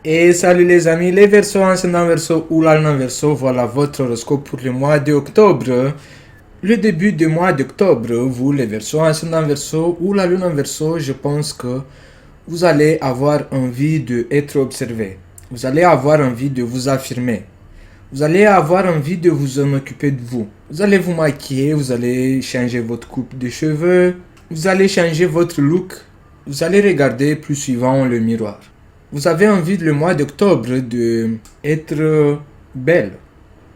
Et salut les amis, les Verseaux, ascendant Verseau ou l'Alunin Verseau, voilà votre horoscope pour le mois d'octobre. Le début du mois d'octobre, vous les Verseaux, ascendant Verseau ou l'Alunin Verseau, je pense que vous allez avoir envie d'être observé. Vous allez avoir envie de vous affirmer. Vous allez avoir envie de vous en occuper de vous. Vous allez vous maquiller, vous allez changer votre coupe de cheveux, vous allez changer votre look, vous allez regarder plus souvent le miroir. Vous avez envie le mois d'octobre d'être belle.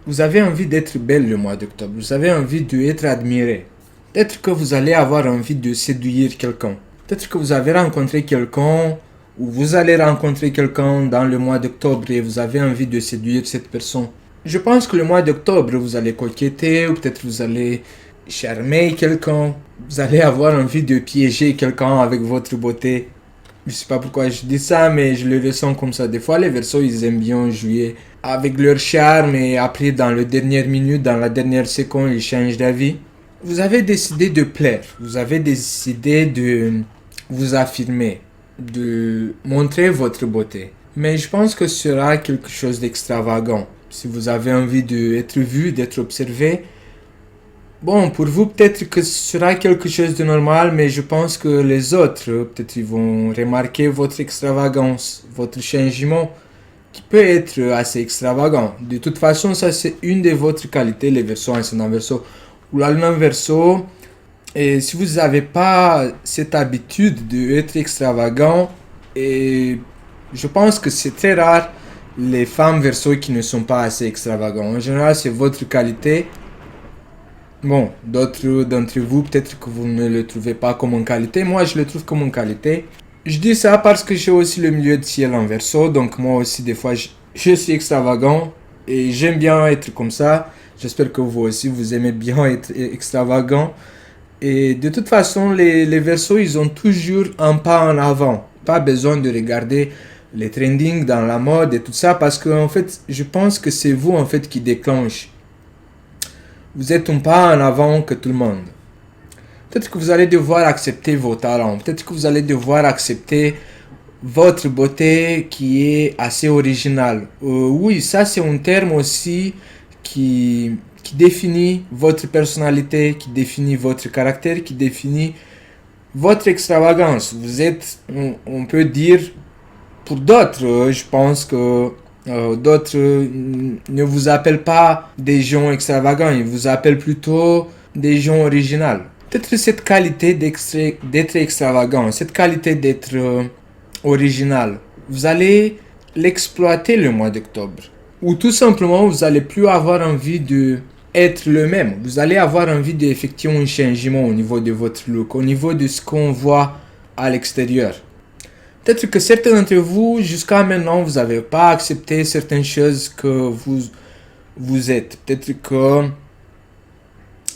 Vous avez envie d'être belle le mois d'octobre. Vous avez envie d'être admirée. Peut-être que vous allez avoir envie de séduire quelqu'un. Peut-être que vous avez rencontré quelqu'un ou vous allez rencontrer quelqu'un dans le mois d'octobre et vous avez envie de séduire cette personne. Je pense que le mois d'octobre, vous allez coqueter ou peut-être vous allez charmer quelqu'un. Vous allez avoir envie de piéger quelqu'un avec votre beauté. Je sais pas pourquoi je dis ça, mais je le ressens comme ça. Des fois, les Verseaux, ils aiment bien jouer avec leur charme et après, dans la dernière minute, dans la dernière seconde, ils changent d'avis. Vous avez décidé de plaire. Vous avez décidé de vous affirmer, de montrer votre beauté. Mais je pense que ce sera quelque chose d'extravagant. Si vous avez envie d'être vu, d'être observé, bon, pour vous, peut-être que ce sera quelque chose de normal, mais je pense que les autres, peut-être, ils vont remarquer votre extravagance, votre changement, qui peut être assez extravagant. De toute façon, ça, c'est une de votre qualités, les Verseaux, ascendant Verseau ou la Lune en Verseau. Et si vous n'avez pas cette habitude d'être extravagant, et je pense que c'est très rare les femmes Verseau qui ne sont pas assez extravagantes. En général, c'est votre qualité. Bon, d'autres d'entre vous, peut-être que vous ne le trouvez pas comme une qualité. Moi, je le trouve comme une qualité. Je dis ça parce que j'ai aussi le milieu de ciel en Verseau. Donc moi aussi, des fois, je suis extravagant. Et j'aime bien être comme ça. J'espère que vous aussi, vous aimez bien être extravagant. Et de toute façon, les Verseaux, ils ont toujours un pas en avant. Pas besoin de regarder les trending dans la mode et tout ça. Parce que, en fait, je pense que c'est vous, en fait, qui déclenche. Vous êtes un pas en avant que tout le monde. Peut-être que vous allez devoir accepter vos talents. Peut-être que vous allez devoir accepter votre beauté qui est assez originale. Oui, ça c'est un terme aussi qui définit votre personnalité, qui définit votre caractère, qui définit votre extravagance. Vous êtes, on peut dire, pour d'autres, je pense que d'autres ne vous appellent pas des gens extravagants, ils vous appellent plutôt des gens originaux. Peut-être cette qualité d'être extravagant, cette qualité d'être original, vous allez l'exploiter le mois d'octobre. Ou tout simplement, vous allez plus avoir envie de être le même. Vous allez avoir envie d'effectuer un changement au niveau de votre look, au niveau de ce qu'on voit à l'extérieur. Peut-être que certains d'entre vous, jusqu'à maintenant, vous n'avez pas accepté certaines choses que vous êtes. Peut-être que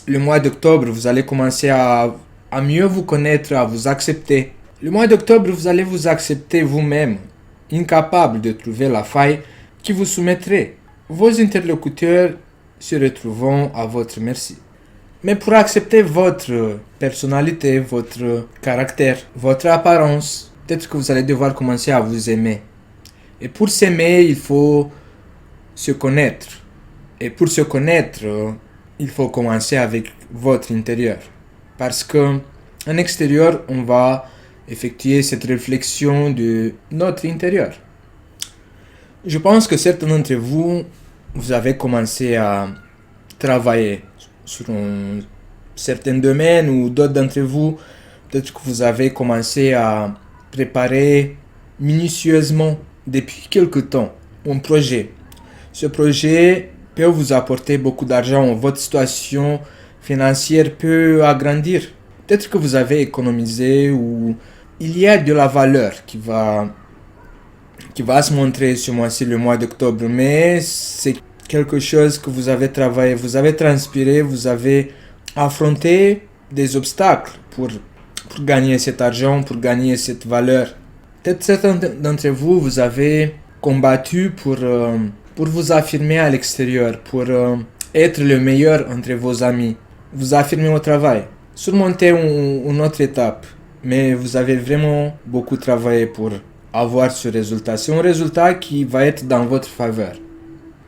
le mois d'octobre, vous allez commencer à mieux vous connaître, à vous accepter. Le mois d'octobre, vous allez vous accepter vous-même, incapable de trouver la faille qui vous soumettrait. Vos interlocuteurs se retrouveront à votre merci. Mais pour accepter votre personnalité, votre caractère, votre apparence, peut-être que vous allez devoir commencer à vous aimer. Et pour s'aimer, il faut se connaître. Et pour se connaître, il faut commencer avec votre intérieur. Parce que en extérieur, on va effectuer cette réflexion de notre intérieur. Je pense que certains d'entre vous, vous avez commencé à travailler sur un certain domaine ou d'autres d'entre vous, peut-être que vous avez commencé à préparer minutieusement depuis quelque temps un projet. Ce projet peut vous apporter beaucoup d'argent, votre situation financière peut agrandir. Peut-être que vous avez économisé ou il y a de la valeur qui va se montrer ce mois-ci, le mois d'octobre, mais c'est quelque chose que vous avez travaillé, vous avez transpiré, vous avez affronté des obstacles pour gagner cet argent, pour gagner cette valeur. Peut-être certains d'entre vous, vous avez combattu pour vous affirmer à l'extérieur, pour être le meilleur entre vos amis, vous affirmer au travail, surmonter une autre étape. Mais vous avez vraiment beaucoup travaillé pour avoir ce résultat. C'est un résultat qui va être dans votre faveur.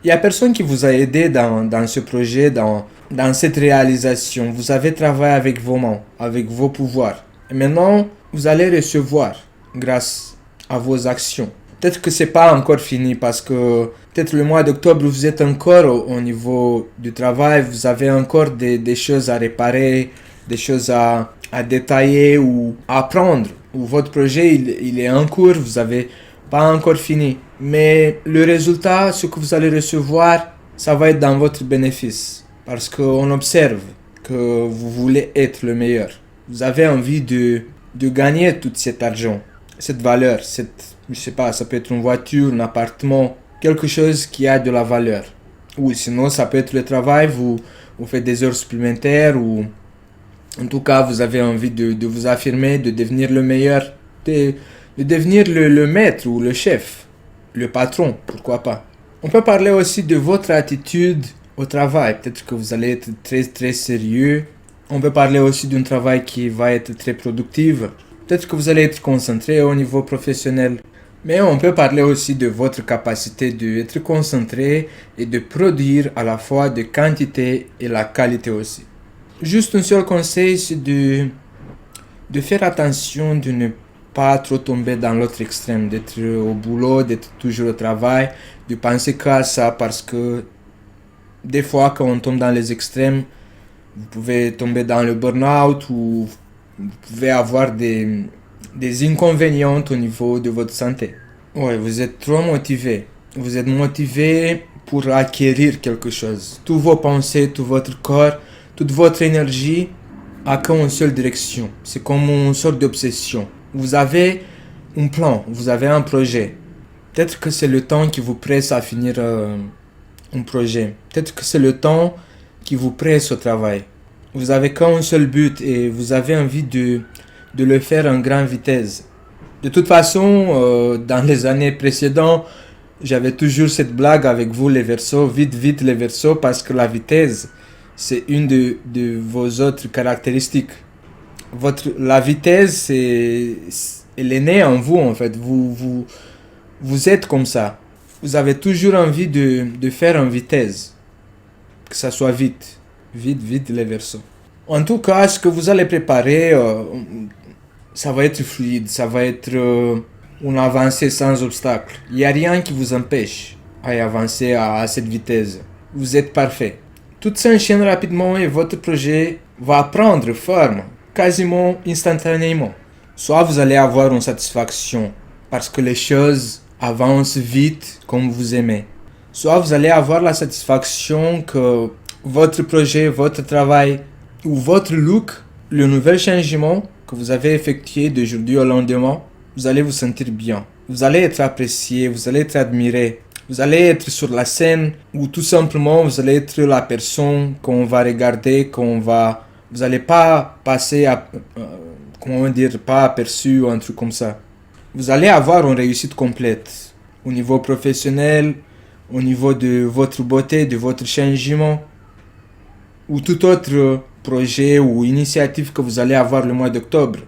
Il n'y a personne qui vous a aidé dans ce projet, dans cette réalisation. Vous avez travaillé avec vos mains, avec vos pouvoirs. Et maintenant, vous allez recevoir grâce à vos actions. Peut-être que c'est pas encore fini parce que peut-être le mois d'octobre, vous êtes encore au niveau du travail, vous avez encore des choses à réparer, des choses à détailler ou à apprendre. Ou votre projet, il est en cours, vous avez pas encore fini. Mais le résultat, ce que vous allez recevoir, ça va être dans votre bénéfice. Parce qu'on observe que vous voulez être le meilleur. Vous avez envie de gagner tout cet argent, cette valeur, je sais pas, ça peut être une voiture, un appartement, quelque chose qui a de la valeur. Ou sinon, ça peut être le travail, vous faites des heures supplémentaires ou en tout cas, vous avez envie de vous affirmer, de devenir le meilleur, de devenir le maître ou le chef, le patron, pourquoi pas. On peut parler aussi de votre attitude au travail. Peut-être que vous allez être très très sérieux. On peut parler aussi d'un travail qui va être très productif. Peut-être que vous allez être concentré au niveau professionnel. Mais on peut parler aussi de votre capacité d'être concentré et de produire à la fois de quantité et la qualité aussi. Juste un seul conseil, c'est de faire attention de ne pas trop tomber dans l'autre extrême, d'être au boulot, d'être toujours au travail, de penser qu'à ça parce que des fois quand on tombe dans les extrêmes, vous pouvez tomber dans le burn-out ou vous pouvez avoir des inconvénients au niveau de votre santé. Ouais, vous êtes trop motivé. Vous êtes motivé pour acquérir quelque chose. Toutes vos pensées, tout votre corps, toute votre énergie a qu'une seule direction. C'est comme une sorte d'obsession. Vous avez un plan, vous avez un projet. Peut-être que c'est le temps qui vous presse à finir un projet. Peut-être que c'est le temps qui vous presse au travail. Vous avez qu'un seul but et vous avez envie de le faire en grande vitesse. De toute façon, dans les années précédentes, j'avais toujours cette blague avec vous les Verseaux, vite les Verseaux, parce que la vitesse, c'est une de vos autres caractéristiques. La vitesse, elle est née en vous en fait. Vous êtes comme ça. Vous avez toujours envie de faire en vitesse. Que ça soit vite. Vite les Verseaux. En tout cas, ce que vous allez préparer, ça va être fluide. Ça va être une avancée sans obstacle. Il n'y a rien qui vous empêche à avancer à cette vitesse. Vous êtes parfait. Tout s'enchaîne rapidement et votre projet va prendre forme quasiment instantanément. Soit vous allez avoir une satisfaction parce que les choses avancent vite comme vous aimez. Soit vous allez avoir la satisfaction que votre projet, votre travail ou votre look, le nouvel changement que vous avez effectué d'aujourd'hui au lendemain, vous allez vous sentir bien. Vous allez être apprécié, vous allez être admiré. Vous allez être sur la scène ou tout simplement vous allez être la personne qu'on va regarder, vous n'allez pas passer pas aperçu ou un truc comme ça. Vous allez avoir une réussite complète au niveau professionnel, au niveau de votre beauté, de votre changement ou tout autre projet ou initiative que vous allez avoir le mois d'octobre.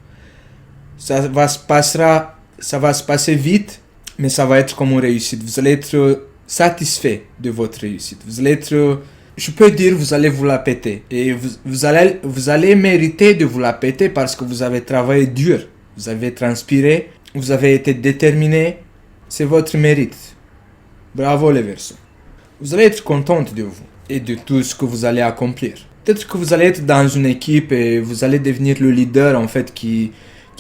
Ça va se passer vite, mais ça va être comme une réussite. Vous allez être satisfait de votre réussite. Vous allez être, je peux dire, vous allez vous la péter. Et vous allez mériter de vous la péter parce que vous avez travaillé dur. Vous avez transpiré, vous avez été déterminé. C'est votre mérite. Bravo les Verseaux. Vous allez être contente de vous et de tout ce que vous allez accomplir. Peut-être que vous allez être dans une équipe et vous allez devenir le leader en fait qui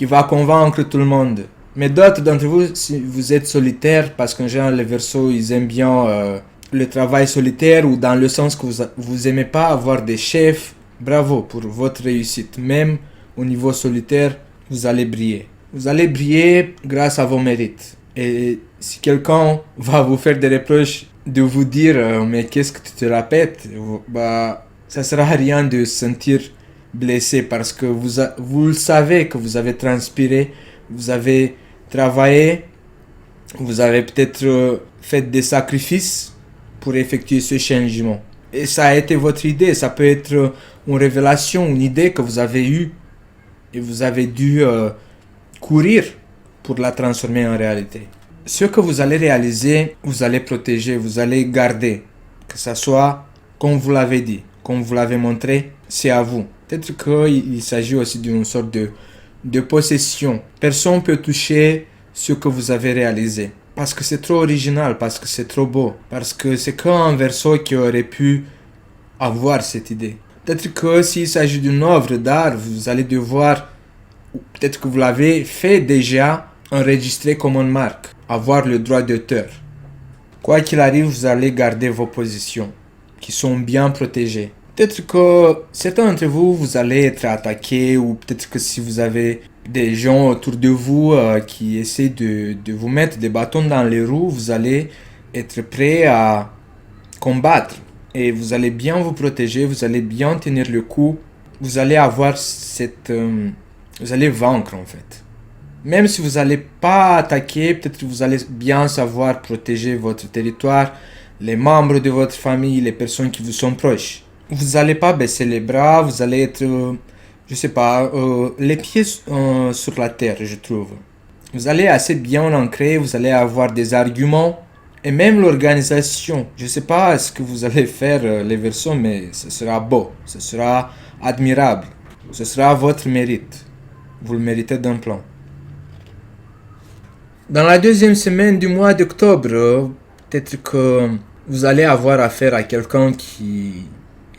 va convaincre tout le monde. Mais d'autres d'entre vous, si vous êtes solitaire, parce qu'en général les Verseaux, ils aiment bien le travail solitaire ou dans le sens que vous aimez pas avoir des chefs, bravo pour votre réussite. Même au niveau solitaire, vous allez briller. Vous allez briller grâce à vos mérites. Et si quelqu'un va vous faire des reproches de vous dire mais qu'est-ce que tu te répètes, ça sert à rien de se sentir blessé parce que vous le savez que vous avez transpiré, vous avez travaillé, vous avez peut-être fait des sacrifices pour effectuer ce changement. Et ça a été votre idée, ça peut être une révélation, une idée que vous avez eue et vous avez dû courir pour la transformer en réalité. Ce que vous allez réaliser, vous allez protéger, vous allez garder. Que ça soit comme vous l'avez dit, comme vous l'avez montré, c'est à vous. Peut-être qu'il s'agit aussi d'une sorte de possession. Personne ne peut toucher ce que vous avez réalisé. Parce que c'est trop original, parce que c'est trop beau, parce que c'est qu'un verso qui aurait pu avoir cette idée. Peut-être que s'il s'agit d'une œuvre d'art, vous allez devoir, ou peut-être que vous l'avez fait déjà, enregistrer comme une marque, avoir le droit d'auteur. Quoi qu'il arrive, vous allez garder vos positions, qui sont bien protégées. Peut-être que certains d'entre vous, vous allez être attaqués, ou peut-être que si vous avez des gens autour de vous qui essaient de vous mettre des bâtons dans les roues, vous allez être prêt à combattre. Et vous allez bien vous protéger, vous allez bien tenir le coup, vous allez avoir vous allez vaincre en fait. Même si vous n'allez pas attaquer, peut-être que vous allez bien savoir protéger votre territoire, les membres de votre famille, les personnes qui vous sont proches. Vous n'allez pas baisser les bras, vous allez être, je sais pas, les pieds sur la terre, je trouve. Vous allez assez bien ancrer, vous allez avoir des arguments. Et même l'organisation, je ne sais pas ce que vous allez faire les versos, mais ce sera beau, ce sera admirable, ce sera votre mérite. Vous le méritez d'un plan. Dans la deuxième semaine du mois d'octobre, peut-être que vous allez avoir affaire à quelqu'un qui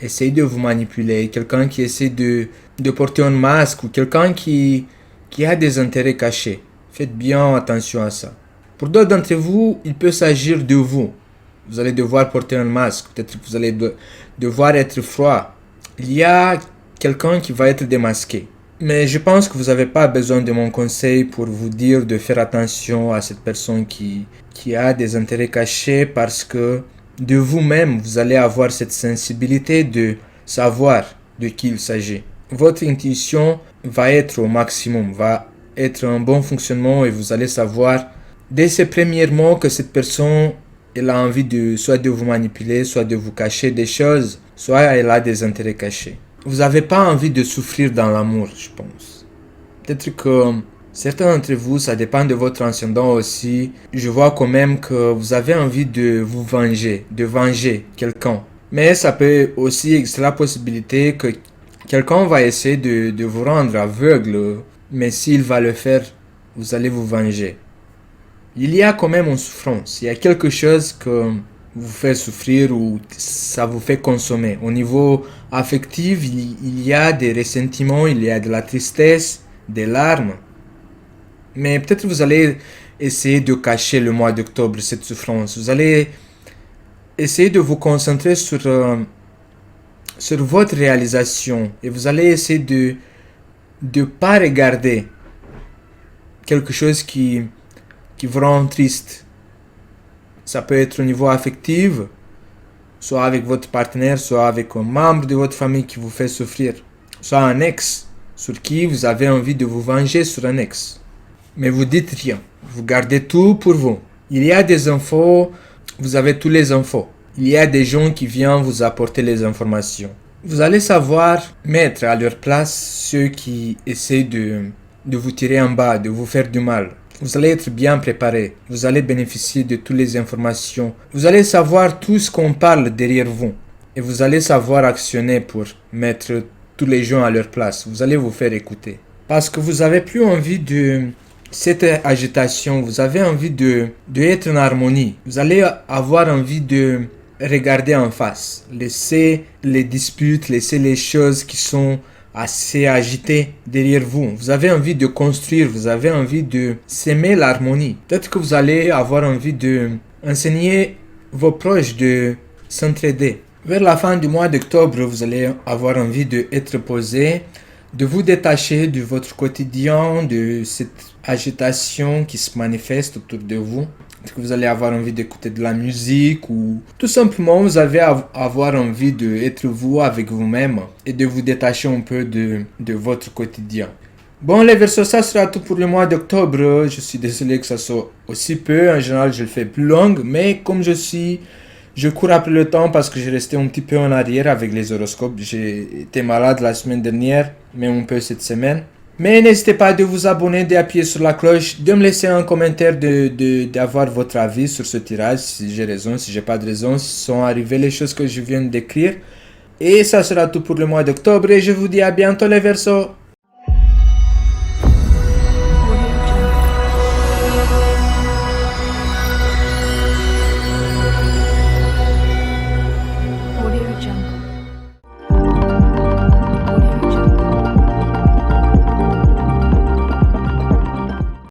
essaie de vous manipuler, quelqu'un qui essaie de porter un masque ou quelqu'un qui a des intérêts cachés. Faites bien attention à ça. Pour d'autres d'entre vous, il peut s'agir de vous. Vous allez devoir porter un masque, peut-être que vous allez devoir être froid. Il y a quelqu'un qui va être démasqué. Mais je pense que vous n'avez pas besoin de mon conseil pour vous dire de faire attention à cette personne qui a des intérêts cachés parce que de vous-même, vous allez avoir cette sensibilité de savoir de qui il s'agit. Votre intuition va être au maximum, va être un bon fonctionnement et vous allez savoir dès ces premiers mots que cette personne elle a envie soit de vous manipuler, soit de vous cacher des choses, soit elle a des intérêts cachés. Vous n'avez pas envie de souffrir dans l'amour, je pense. Peut-être que certains d'entre vous, ça dépend de votre ascendant aussi. Je vois quand même que vous avez envie de vous venger, de venger quelqu'un. Mais ça peut aussi exister la possibilité que quelqu'un va essayer de vous rendre aveugle, mais s'il va le faire, vous allez vous venger. Il y a quand même une souffrance, il y a quelque chose que vous fait souffrir ou ça vous fait consommer. Au niveau affectif, il y a des ressentiments, il y a de la tristesse, des larmes. Mais peut-être vous allez essayer de cacher le mois d'octobre, cette souffrance. Vous allez essayer de vous concentrer sur votre réalisation et vous allez essayer de ne pas regarder quelque chose qui vous rend triste. Ça peut être au niveau affectif, soit avec votre partenaire, soit avec un membre de votre famille qui vous fait souffrir, soit un ex sur qui vous avez envie de vous venger sur un ex. Mais vous dites rien, vous gardez tout pour vous. Il y a des infos, vous avez tous les infos. Il y a des gens qui viennent vous apporter les informations. Vous allez savoir mettre à leur place ceux qui essaient de vous tirer en bas, de vous faire du mal. Vous allez être bien préparé, vous allez bénéficier de toutes les informations, vous allez savoir tout ce qu'on parle derrière vous et vous allez savoir actionner pour mettre tous les gens à leur place, vous allez vous faire écouter. Parce que vous n'avez plus envie de cette agitation, vous avez envie de être en harmonie, vous allez avoir envie de regarder en face, laisser les disputes, laisser les choses qui sont assez agité derrière vous. Vous avez envie de construire, vous avez envie de s'aimer l'harmonie. Peut-être que vous allez avoir envie de enseigner vos proches de s'entraider. Vers la fin du mois d'octobre, vous allez avoir envie d'être posé, de vous détacher de votre quotidien, de cette agitation qui se manifeste autour de vous. Peut-être que vous allez avoir envie d'écouter de la musique ou tout simplement vous allez avoir envie d'être vous avec vous-même et de vous détacher un peu de votre quotidien. Bon les Verseaux, ça sera tout pour le mois d'octobre. Je suis désolé que ça soit aussi peu. En général, je le fais plus long, mais comme je cours après le temps parce que j'ai resté un petit peu en arrière avec les horoscopes. J'ai été malade la semaine dernière, même un peu cette semaine. Mais n'hésitez pas de vous abonner, d'appuyer sur la cloche, de me laisser un commentaire, d'avoir votre avis sur ce tirage, si j'ai raison, si j'ai pas de raison, si sont arrivées les choses que je viens de décrire. Et ça sera tout pour le mois d'octobre et je vous dis à bientôt les Verseaux.